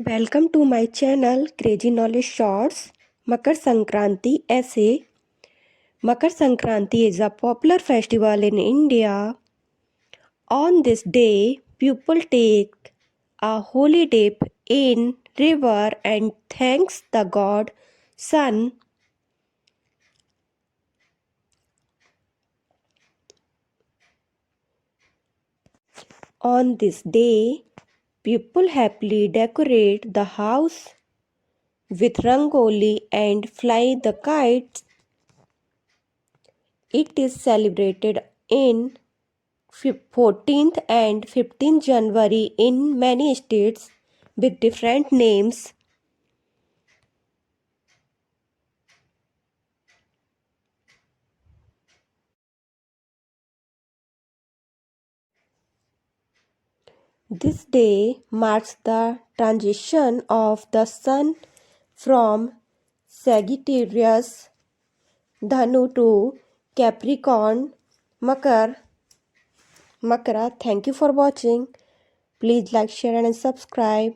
Welcome to my channel Crazy Knowledge Shorts. Makar Sankranti essay. Makar Sankranti is a popular festival in India. On this day, people take a holy dip in river and thanks the god sun. On this day, people happily decorate the house with rangoli and fly the kites. It is celebrated in 14th and 15th January in many states with different names. This day marks the transition of the sun from Sagittarius Dhanu to Capricorn Makara. Thank you for watching. Please like, share and subscribe.